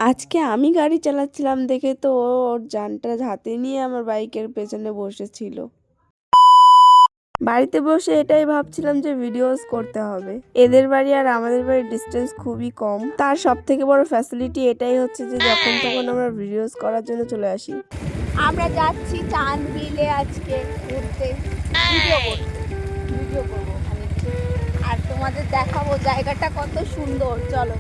আজকে আমি গাড়ি চালাচ্ছিলাম দেখে তো ওর যানটা হাতে নিয়ে আমার বাইকের পেছনে বসেছিল। বাড়িতে বসে এটাই ভাবছিলাম যে ভিডিওস করতে হবে। এদের বাড়ি আর আমাদের বাড়ির ডিস্টেন্স খুবই কম। তার সব থেকে বড় ফ্যাসিলিটি এটাই হচ্ছে যে যখন তখন আমরা ভিডিওস করার জন্য চলে আসি। আমরা যাচ্ছি চাঁদবিলে আজকে ঘুরতে, ভিডিও করবো ওখানে আর তোমাদের দেখাবো জায়গাটা কত সুন্দর। চলো।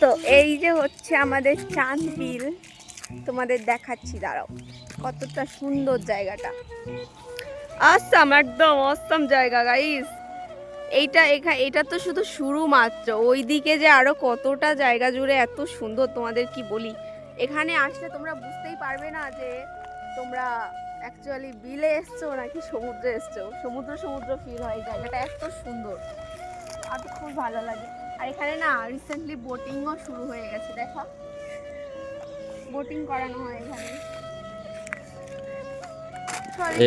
তো এই যে হচ্ছে আমাদের চাঁদবিল, তোমাদের দেখাচ্ছি, দাঁড়াও কতটা সুন্দর জায়গাটা। অসাম, একদম অসাম জায়গা গাইস। এইটা তো শুধু শুরু মাত্র, ওইদিকে যে আরো কতটা জায়গা জুড়ে এত সুন্দর তোমাদের কি বলি। এখানে আসলে তোমরা বুঝতেই পারবে না যে তোমরা অ্যাকচুয়ালি বিলে এসছো নাকি সমুদ্রে এসছো। সমুদ্র ফিল হয়, জায়গাটা এত সুন্দর আর খুব ভালো লাগে। আর এখানে না রিসেন্টলি বোটিংও শুরু হয়ে গেছে, দেখো বোটিং করানো হয় এখানে।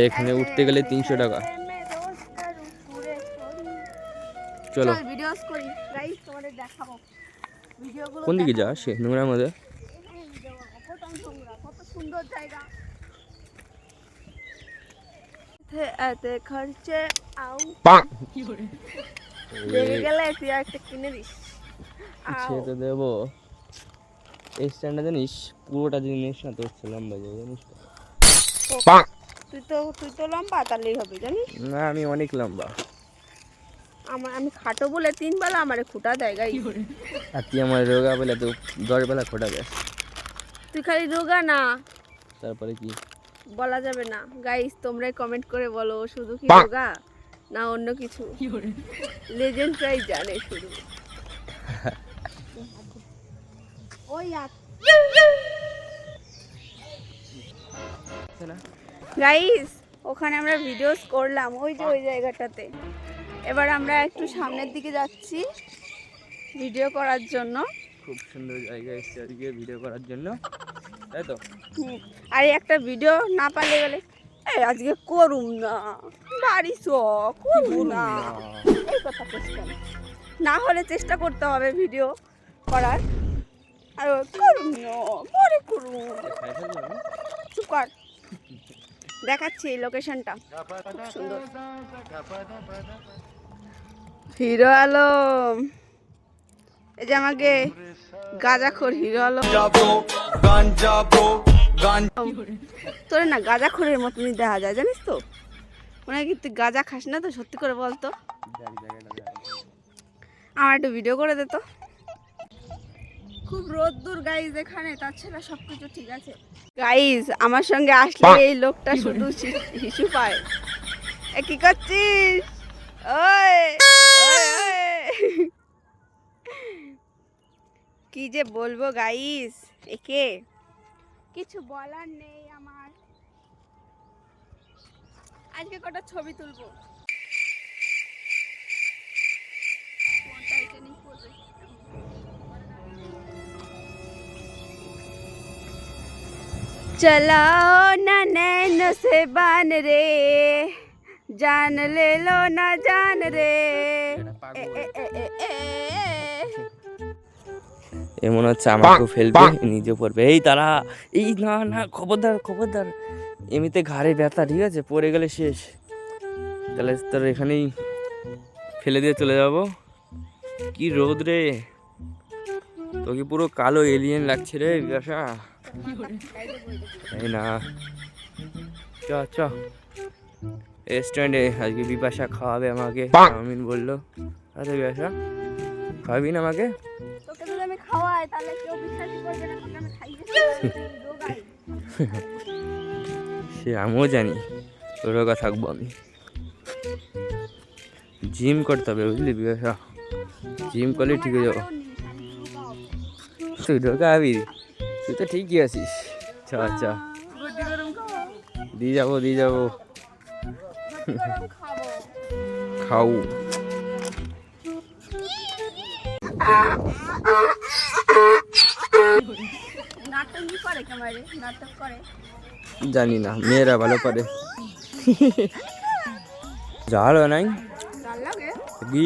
এখানে উঠতে গেলে 300 টাকা। চলো ভিডিওস করি গাইস, তোমাদের দেখাবো ভিডিওগুলো। কোন দিকে যাস নোংরার মধ্যে? কত সুন্দর জায়গা। এতে খরচে আউ দেখে গেলে তুই একটা কিনে দিস। সে তো দেবো। এই স্ট্যান্ডটা জানিস পুরোটা জিনিস না তোর লম্বা যায় জানিস তো? তুই তো লম্বা, তাহলেই হবে জানিস না, আমি অনেক লম্বা। আমি খাটো বলে 3 বেলা আমারে খুঁটা দেয় গাই। আর তুই আমার রোগা বলে তো 10 বেলা খোটা দেয়। তুই খালি রোগা না, তারপরে কি বলা যাবে না গাইস, তোমরাই কমেন্ট করে বলো শুধু কি রোগা না অন্য কিছু। লেজেন্ডরাই জানে শুধু। ওই গাইস, ওখানে আমরা ভিডিওস করলাম ওই যে ওই জায়গাটাতে। এবার আমরা একটু সামনের দিকে যাচ্ছি ভিডিও করার জন্য। খুব সুন্দর জায়গা এসছে আজকে ভিডিও করার জন্য, তাই তো? আর একটা ভিডিও না পারলে গেলে আজকে করুম না, বাড়ি করুম না, এই কথা চেষ্টা না হলে চেষ্টা করতে হবে ভিডিও করার। আর করুম না, পরে করুম। চুপ কর, দেখাচ্ছি এই লোকেশনটা সুন্দর। হিরো আলম, এই যে আমাকে গাঁজাখোর হিরো আলম। তোর না গাঁজাখোরের মতনই দেখা যায় জানিস তো। মনে হয় কি তুই গাঁজা খাস না তো? সত্যি করে বলতো, আমার একটু ভিডিও করে দে তো। খুব রোদ্দুর গাইজ এখানে, তাছাড়া সবকিছু ঠিক আছে। গাইজ আমার সঙ্গে আসলে এই লোকটা শুধু হিসু পায়। কি করছিস? ওই কি যে বলবো গাইস, একে কিছু বলার নেই আমার। আজকে কটা ছবি তুলবো। चलाओ ना नैनो से बान रे, जान ले लो ना जान रे। এ মনে হচ্ছে আমাকেও ফেলবে, নিজে পড়বে। এই তারা, এই না না, খবরদার খবরদার। এমনিতে ঘাড়ে ব্যথা, ঠিক আছে? পড়ে গেলে শেষ। তাহলে তোর এখানেই ফেলে দিয়ে চলে যাব। কি রোদ রে, তোকে পুরো কালো এলিয়েন লাগছে রে বিপাশা। এই না, চ চ রেস্টুরেন্টে আজকে বিপাশা খাওয়াবে আমাকে। চাউমিন বললো। আচ্ছা বিপাশা, খাওয়াবি না আমাকে? তোকে যদি আমি খাওয়াই তাহলে কেউ বিশ্বাসই করবে না তোকে আমি খাইয়ে রোগাই। সে আমিও জানি রোগা থাকবো আমি। জিম করতে হবে বুঝলি বিপাশা, জিম করলে ঠিক হয়ে যাবো। তুই রোগা হবি? তুই তো ঠিকই আছিস। আচ্ছা আচ্ছা, দিয়ে যাবো খাও। জানি না, মেয়েরা ভালো পারে। জাল নাই কি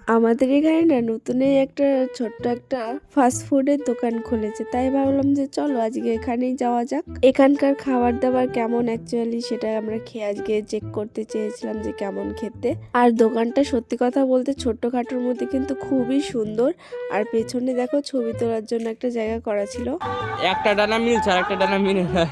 আমাদের এখানে না নতুনই একটা ছোট্ট একটা ফাস্ট ফুডের দোকান খুলেছে, তাই ভাবলাম যে চলো আজকে এখানেই যাওয়া যাক। এখানকার খাবার দাবার কেমন অ্যাকচুয়ালি সেটা আমরা খেয়ে আজকে চেক করতে চেয়েছিলাম যে কেমন খেতে। আর দোকানটা সত্যি কথা বলতে ছোট্টখাটোর মধ্যে কিন্তু খুবই সুন্দর। আর পেছনে দেখো ছবি তোলার জন্য একটা জায়গা করা ছিল। একটা ডানা মিলছে আর একটা ডানা মিলে না।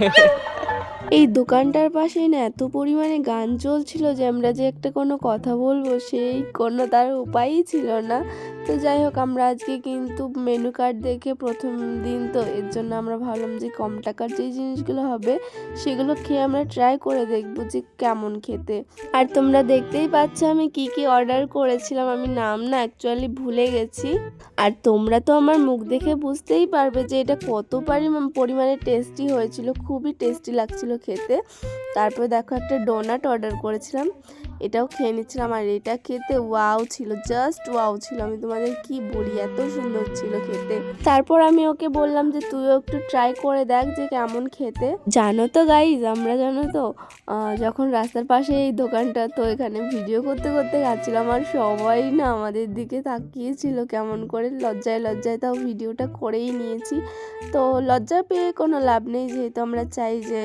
এই দোকানটার পাশেই না এত পরিমাণে গান চলছিল যে আমরা যে একটা কোনো কথা বলবো সেই কোনো তার উপায়ই ছিল না। তো যাই হোক, আমরা আজকে কিন্তু মেনু কার্ড দেখে প্রথম দিন তো এর জন্য আমরা ভাবলাম যে কম টাকার যে জিনিসগুলো হবে সেগুলো খেয়ে আমরা ট্রাই করে দেখবো যে কেমন খেতে। আর তোমরা দেখতেই পাচ্ছ আমি কি কি অর্ডার করেছিলাম, আমি নাম না অ্যাকচুয়ালি ভুলে গেছি। আর তোমরা তো আমার মুখ দেখে বুঝতেই পারবে যে এটা কত পরিমাণে টেস্টি হয়েছিল, খুবই টেস্টি লাগছিল খেতে। তারপর দেখো একটা ডোনাট অর্ডার করেছিলাম, এটাও খেয়ে নিচ্ছিলাম। আর এটা খেতে ওয়াও ছিল, জাস্ট ওয়াও ছিল, আমি তোমাদের কি বলি, এত সুন্দর ছিল খেতে। তারপর আমি ওকে বললাম যে তুইও একটু ট্রাই করে দেখ যে কেমন খেতে। জানো তো গাইজ, আমরা জানো তো যখন রাস্তার পাশে এই দোকানটা, তো এখানে ভিডিও করতে করতে যাচ্ছিলাম আর সবাই না আমাদের দিকে তাকিয়েছিল কেমন করে, লজ্জায় লজ্জায় তাও ভিডিওটা করেই নিয়েছি। তো লজ্জা পেয়ে কোনো লাভ নেই, যেহেতু আমরা চাই যে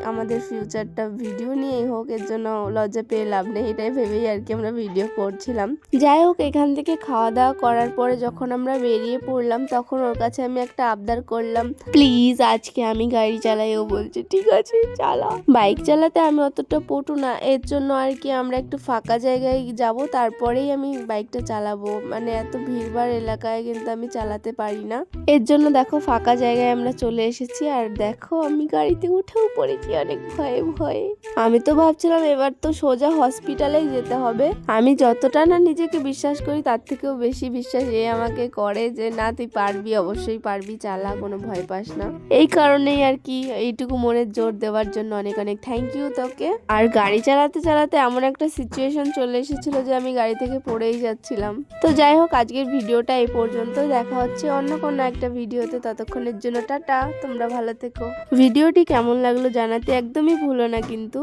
আমাদের ফিউচারটা ভিডিও নিয়েই হোক, এর জন্য লজ্জা পেয়ে লাভ নেই, এটাই ভেবেই আর কি আমরা ভিডিও করছিলাম। যাই হোক, এখান থেকে খাওয়া দাওয়া করার পরে যখন আমরা বেরিয়ে পড়লাম তখন ওর কাছে আমি একটা আবদার করলাম, প্লিজ আজকে আমি গাড়ি চালাই। ও বলছে ঠিক আছে চালা। বাইক চালাতে আমি অতটা পটু না, এর জন্য আর কি আমরা একটু ফাঁকা জায়গায় যাব, তারপরেই আমি বাইকটা চালাবো, মানে এত ভিড়ভাড় এলাকায় কিন্তু আমি চালাতে পারি না। এর জন্য দেখো ফাঁকা জায়গায় আমরা চলে এসেছি। আর দেখো আমি গাড়িতে উঠেও পড়েছি অনেক ভয়ে ভয়ে। আমি তো ভাবছিলাম এবার তো সোজা হসপিটালে যেতে হবে। আমি যতটা না নিজেকে বিশ্বাস করি তার থেকেও বেশি বিশ্বাস এ আমাকে করে যে না তুই পারবি, অবশ্যই পারবি, চালা, কোনো ভয় পাস না। এই কারণেই আর কি এইটুকু মনের জোর দেওয়ার জন্য অনেক অনেক থ্যাংক ইউ তোকে। আর গাড়ি চালাতে চালাতে এমন একটা সিচুয়েশন চলে এসেছিল যে আমি গাড়ি থেকে পড়েই যাচ্ছিলাম। তো যাই হোক, আজকের ভিডিওটা এই পর্যন্ত, দেখা হচ্ছে অন্য কোনো একটা ভিডিওতে, ততক্ষণের জন্য টাটা, তোমরা ভালো থেকো। ভিডিওটি কেমন লাগলো জানাতে একদমই ভুলো না কিন্তু।